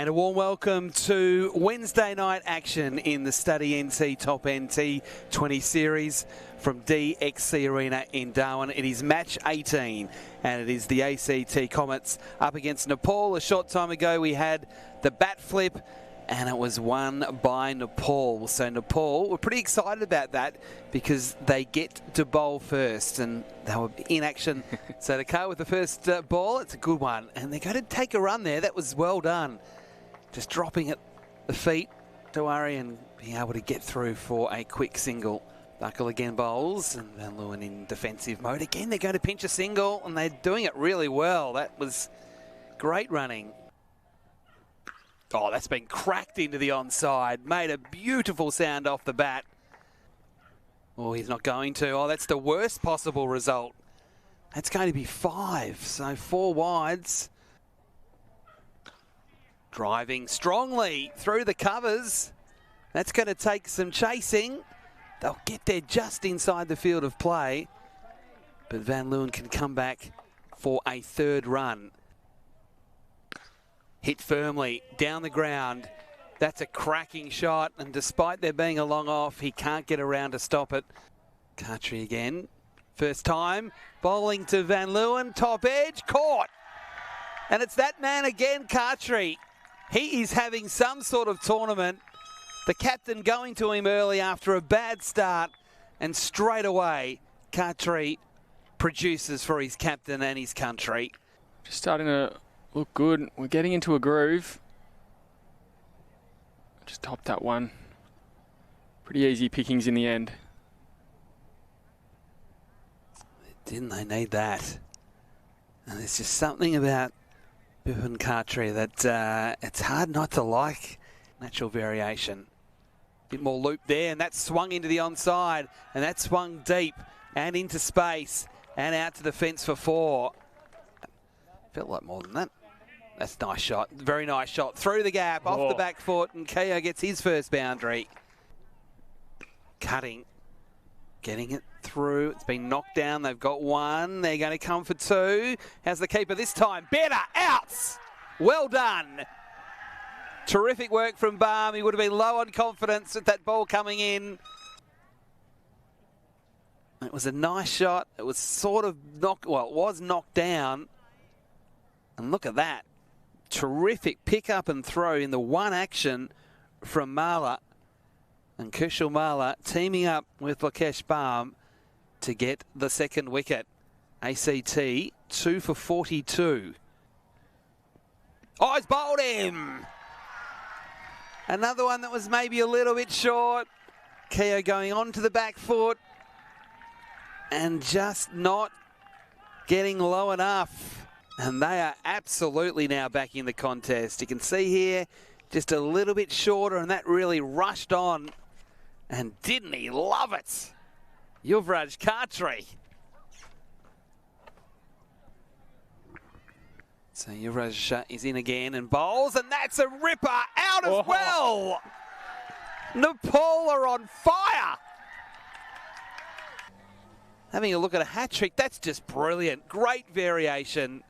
And a warm welcome to Wednesday night action in the Study NT Top NT 20 series from DXC Arena in Darwin. It is match 18 and it is the ACT Comets up against Nepal. A short time ago we had the bat flip and it was won by Nepal. So Nepal, we're pretty excited about that because they get to bowl first and they were in action. So to cut with the first ball, it's a good one. And they're going to take a run there. That was well done. Just dropping at the feet to worry and being able to get through for a quick single. Buckle again bowls and Van Leeuwen in defensive mode. Again, they're going to pinch a single and they're doing it really well. That was great running. Oh, that's been cracked into the onside. Made a beautiful sound off the bat. Oh, he's not going to. Oh, that's the worst possible result. That's going to be 5, so 4 wides. Driving strongly through the covers. That's going to take some chasing. They'll get there just inside the field of play. But Van Leeuwen can come back for a third run. Hit firmly down the ground. That's a cracking shot. And despite there being a long off, he can't get around to stop it. Khatri again. First time. Bowling to Van Leeuwen. Top edge. Caught. And it's that man again, Khatri. He is having some sort of tournament. The captain going to him early after a bad start. And straight away, Khatri produces for his captain and his country. Just starting to look good. We're getting into a groove. Just topped that one. Pretty easy pickings in the end. Didn't they need that? And there's just something about Bipin Khatri that it's hard not to like. Natural variation. Bit more loop there, and that swung into the onside, and that swung deep and into space and out to the fence for 4. Felt like more than that. That's a nice shot. Very nice shot. Through the gap, off the back foot, and Keogh gets his first boundary. Cutting. Getting it through. It's been knocked down. They've got 1. They're going to come for 2. How's the keeper this time? Better. Outs. Well done. Terrific work from Baum. He would have been low on confidence with that ball coming in. It was a nice shot. It was sort of knocked, well, it was knocked down. And look at that. Terrific pick up and throw in the one action from Mala. And Kushal Mala teaming up with Lokesh Baum to get the second wicket. ACT 2 for 42. Oh, he's bowled him. Another one that was maybe a little bit short. Keogh going on to the back foot and just not getting low enough. And they are absolutely now back in the contest. You can see here just a little bit shorter, and that really rushed on. And didn't he love it? Yuvraj Khatri. So Yuvraj is in again and bowls, and that's a ripper out as well. Nepal are on fire. Having a look at a hat trick, that's just brilliant. Great variation.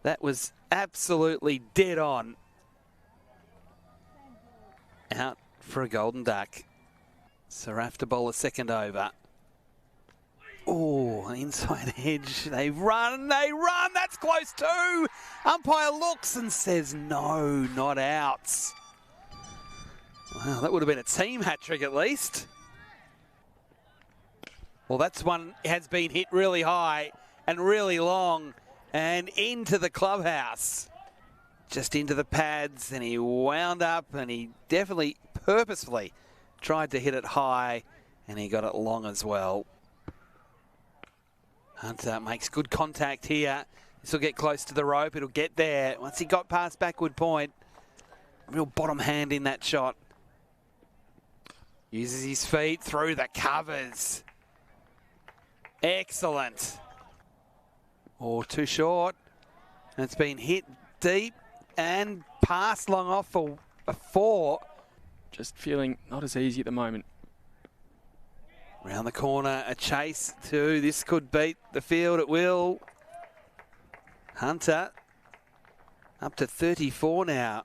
That was absolutely dead on. Out for a golden duck. Saraf to bowl a second over. Oh, an inside edge. They run, that's close too. Umpire looks and says, no, not outs. Wow, that would have been a team hat trick at least. Well, that's one has been hit really high and really long and into the clubhouse. Just into the pads, and he wound up, and he definitely purposefully tried to hit it high, and he got it long as well. Hunter makes good contact here. This will get close to the rope. It'll get there. Once he got past backward point, real bottom hand in that shot. Uses his feet through the covers. Excellent. Oh, too short. And it's been hit deep and passed long off for a 4. Just feeling not as easy at the moment. Round the corner, a chase too. This could beat the field, it will. Hunter Up to 34 now.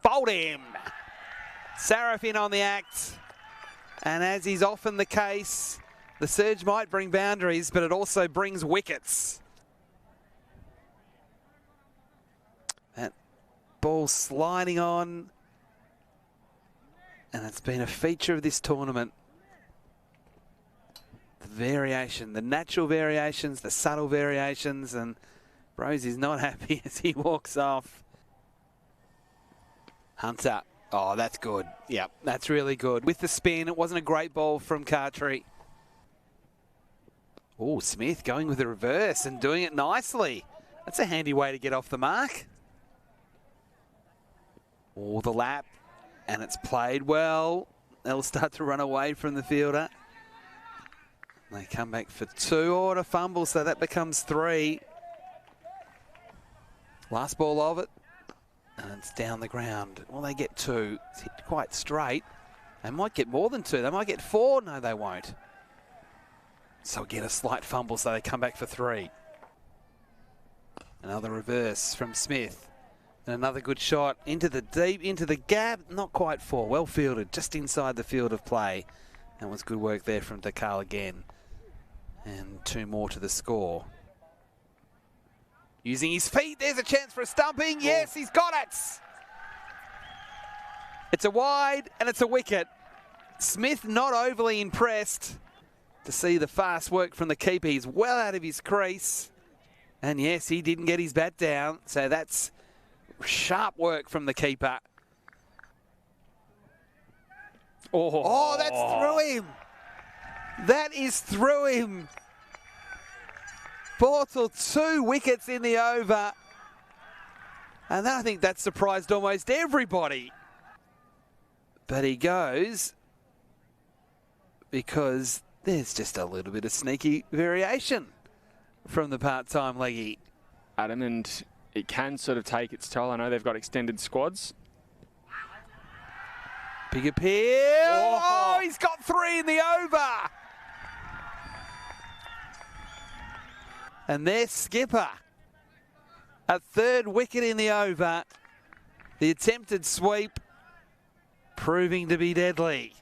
Fold him. Sarafin on the act. And as is often the case, the surge might bring boundaries, but it also brings wickets. That ball sliding on. And it's been a feature of this tournament. The variation, the natural variations, the subtle variations, and Rosie's not happy as he walks off. Hunter. Oh, that's good. Yep, that's really good. With the spin, it wasn't a great ball from Cartry. Oh, Smith going with the reverse and doing it nicely. That's a handy way to get off the mark. Oh, the lap. And it's played well. They'll start to run away from the fielder. They come back for 2 or a fumble, so that becomes 3. Last ball of it. And it's down the ground. Well, they get 2. It's hit quite straight. They might get more than 2. They might get 4. No, they won't. So again, a slight fumble, so they come back for 3. Another reverse from Smith. And another good shot into the deep, into the gap. Not quite 4. Well fielded, just inside the field of play. That was good work there from Dakal again. And 2 more to the score. Using his feet, there's a chance for a stumping. Yes, he's got it. It's a wide and it's a wicket. Smith not overly impressed to see the fast work from the keeper. He's well out of his crease. And yes, he didn't get his bat down. So that's sharp work from the keeper. Oh, that's through him. That is through him. Portal 2 wickets in the over. And I think that surprised almost everybody. But he goes because there's just a little bit of sneaky variation from the part-time leggy. Adam, and it can sort of take its toll. I know they've got extended squads. Big appeal. Oh, he's got 3 in the over. And their skipper. A 3rd wicket in the over. The attempted sweep proving to be deadly.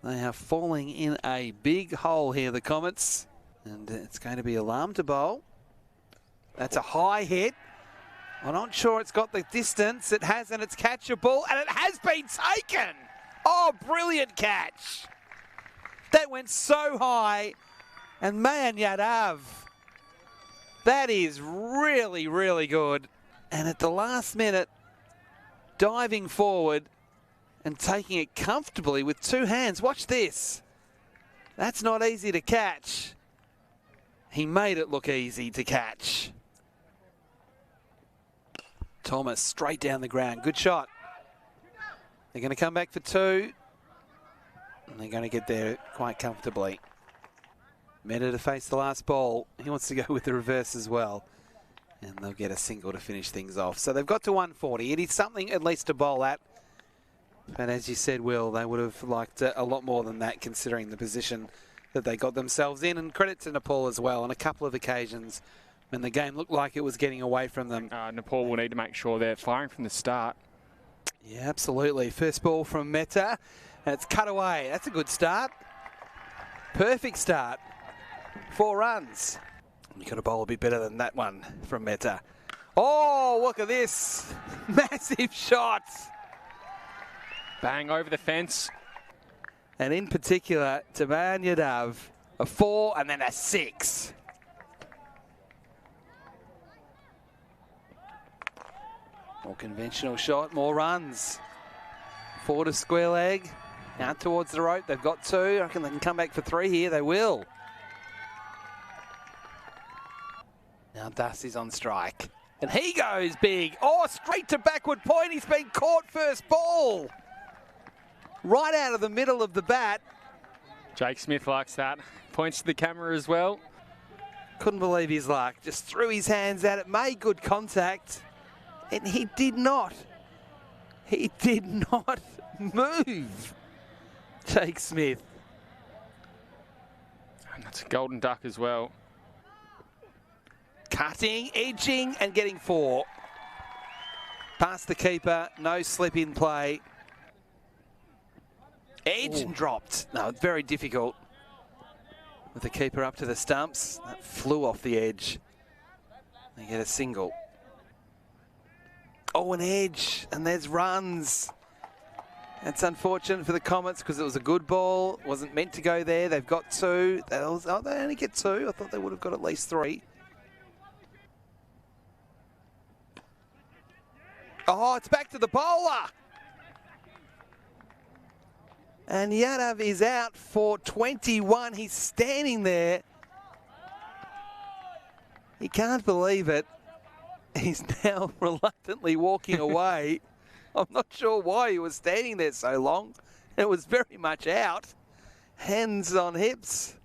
They are falling in a big hole here, the Comets. And it's going to be alarm to bowl. That's a high hit. I'm not sure it's got the distance. It has, and it's catchable, and it has been taken. Oh, brilliant catch. That went so high. And man Yadav, that is really, really good. And at the last minute, diving forward and taking it comfortably with 2 hands. Watch this. That's not easy to catch. He made it look easy to catch. Thomas straight down the ground. Good shot. They're going to come back for 2. And they're going to get there quite comfortably. Meta to face the last ball. He wants to go with the reverse as well. And they'll get a single to finish things off. So they've got to 140. It is something at least to bowl at. But as you said, Will, they would have liked a lot more than that considering the position that they got themselves in. And credit to Nepal as well on a couple of occasions when the game looked like it was getting away from them. Nepal will need to make sure they're firing from the start. Yeah, absolutely. First ball from Meta. And it's cut away. That's a good start. Perfect start. 4 runs. You've got to bowl a bit better than that one from Meta. Oh, look at this. Massive shot. Bang over the fence. And in particular, Taman Yadav, a 4 and then a 6. More conventional shot, more runs. 4 to square leg. Out towards the rope. They've got 2. I reckon they can come back for 3 here. They will. Now Dusty's on strike. And he goes big. Oh, straight to backward point. He's been caught first ball. Right out of the middle of the bat. Jake Smith likes that. Points to the camera as well. Couldn't believe his luck. Just threw his hands at it. Made good contact. And he did not. He did not move. Jake Smith. And that's a golden duck as well. Cutting, edging, and getting 4. Past the keeper, no slip in play. Edge and dropped. No, very difficult. With the keeper up to the stumps, that flew off the edge. They get a single. Oh, an edge, and there's runs. That's unfortunate for the Comets because it was a good ball. Wasn't meant to go there. They've got 2. They only get 2. I thought they would have got at least 3. Oh, it's back to the bowler. And Yadav is out for 21. He's standing there. He can't believe it. He's now reluctantly walking away. I'm not sure why he was standing there so long. It was very much out. Hands on hips.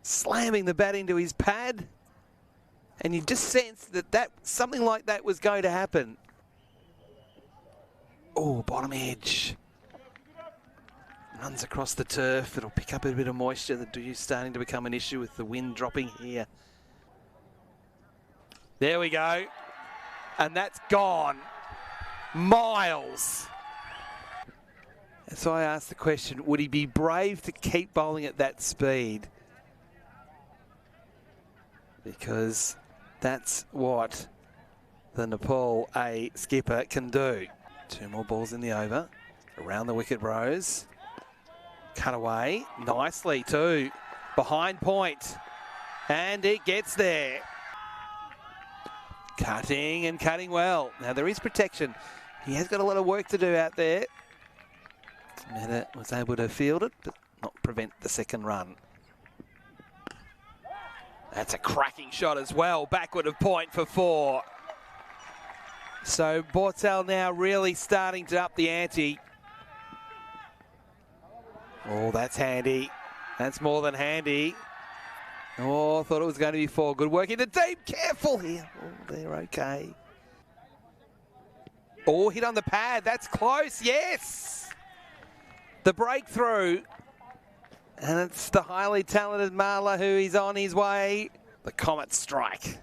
Slamming the bat into his pad. And you just sensed that something like that was going to happen. Oh, bottom edge. Runs across the turf. It'll pick up a bit of moisture. The dew's starting to become an issue with the wind dropping here. There we go. And that's gone. Miles. And so I asked the question, would he be brave to keep bowling at that speed? Because that's what the Nepal A skipper can do. 2 more balls in the over. Around the wicket rows. Cut away. Nicely too. Behind point. And it gets there. Cutting and cutting well. Now there is protection. He has got a lot of work to do out there. Mehta was able to field it, but not prevent the second run. That's a cracking shot as well. Backward of point for 4. So Bortel now really starting to up the ante. Oh, that's handy. That's more than handy. Oh, I thought it was going to be 4. Good work in the deep. Careful here. Oh, they're okay. Oh, hit on the pad. That's close. Yes. The breakthrough. And it's the highly talented Marla who is on his way. The Comet strike.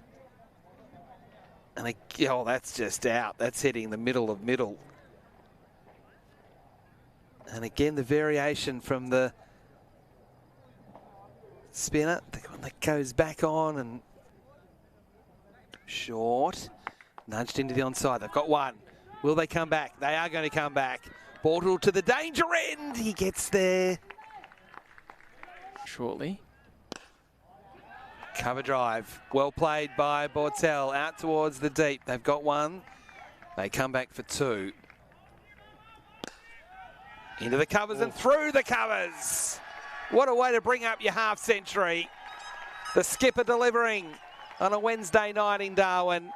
And oh, that's just out. That's hitting the middle of middle. And again, the variation from the spinner, the one that goes back on and short. Nudged into the onside. They've got 1. Will they come back? They are going to come back. Bortle to the danger end. He gets there. Shortly. Cover drive. Well played by Bortel. Out towards the deep. They've got 1. They come back for 2. Into the covers and through the covers. What a way to bring up your half century. The skipper delivering on a Wednesday night in Darwin.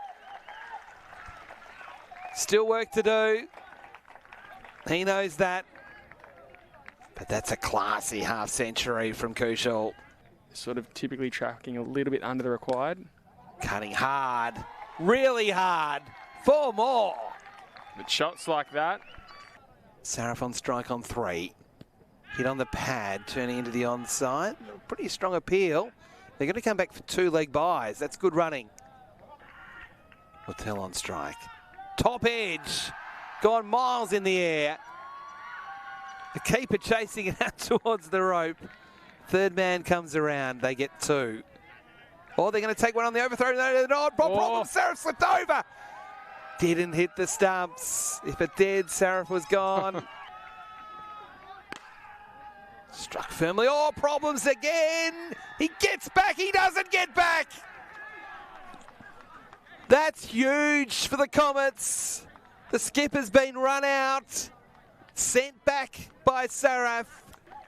Still work to do. He knows that. But that's a classy half century from Kushal. Sort of typically tracking a little bit under the required. Cutting hard. Really hard. 4 more. But shots like that. Saraf on strike on 3. Hit on the pad, turning into the onside. Pretty strong appeal. They're going to come back for 2 leg byes. That's good running. Hotel on strike. Top edge. Gone miles in the air. The keeper chasing it out towards the rope. Third man comes around. They get 2. Oh, they're going to take 1 on the overthrow. No, they're not. Problem. Saraf slipped over. Didn't hit the stumps. If it did, Saraf was gone. Struck firmly. Oh, problems again. He gets back. He doesn't get back. That's huge for the Comets. The skipper's been run out. Sent back by Saraf.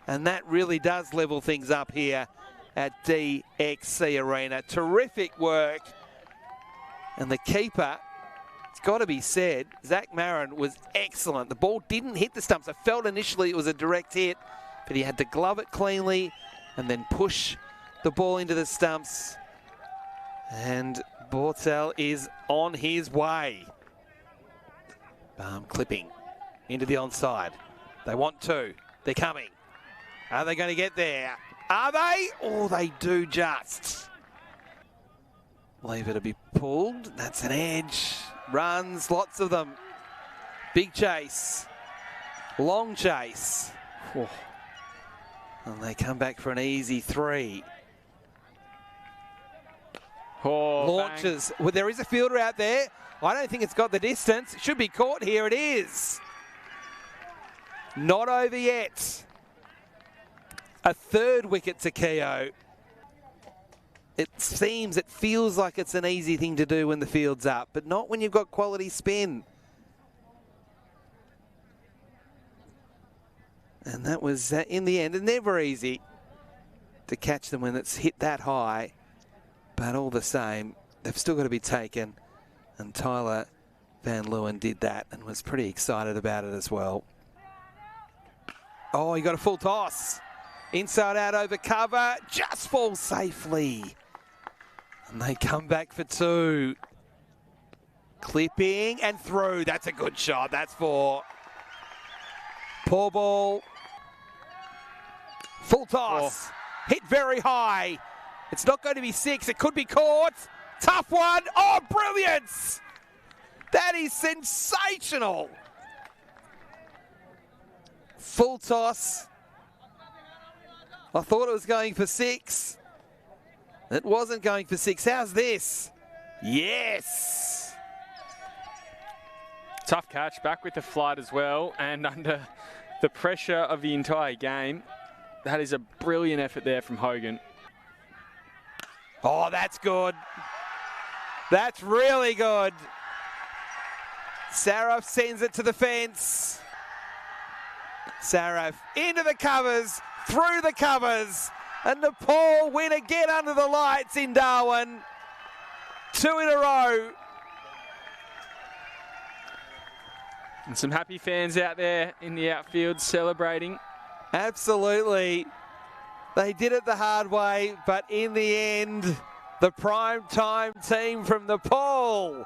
And that really does level things up here at DXC Arena. Terrific work. And the keeper, it's got to be said, Zach Marin was excellent. The ball didn't hit the stumps. I felt initially it was a direct hit, but he had to glove it cleanly and then push the ball into the stumps. And Bortel is on his way. Clipping into the onside. They want 2. They're coming. Are they going to get there? Are they? Oh, they do just. Leave it to be pulled. That's an edge. Runs, lots of them. Big chase. Long chase. Oh. And they come back for an easy 3. Oh, Launches. Well, there is a fielder out there. I don't think it's got the distance. It should be caught. Here it is. Not over yet. A 3rd wicket to Keogh. It feels like it's an easy thing to do when the field's up, but not when you've got quality spin. And that was, in the end, never easy to catch them when it's hit that high. But all the same, they've still got to be taken. And Tyler Van Leeuwen did that and was pretty excited about it as well. Oh, he got a full toss. Inside out over cover, just falls safely. And they come back for 2. Clipping and through. That's a good shot. That's 4. Poor ball. Full toss. Oh. Hit very high. It's not going to be 6. It could be caught. Tough one. Oh, brilliance. That is sensational. Full toss. I thought it was going for 6. It wasn't going for 6. How's this? Yes. Tough catch, back with the flight as well, and under the pressure of the entire game, that is a brilliant effort there from Hogan. Oh, that's good. That's really good. Saraf sends it to the fence. Saraf into the covers, through the covers, and Nepal win again under the lights in Darwin. 2 in a row. And some happy fans out there in the outfield celebrating. Absolutely. They did it the hard way, but in the end, the prime time team from Nepal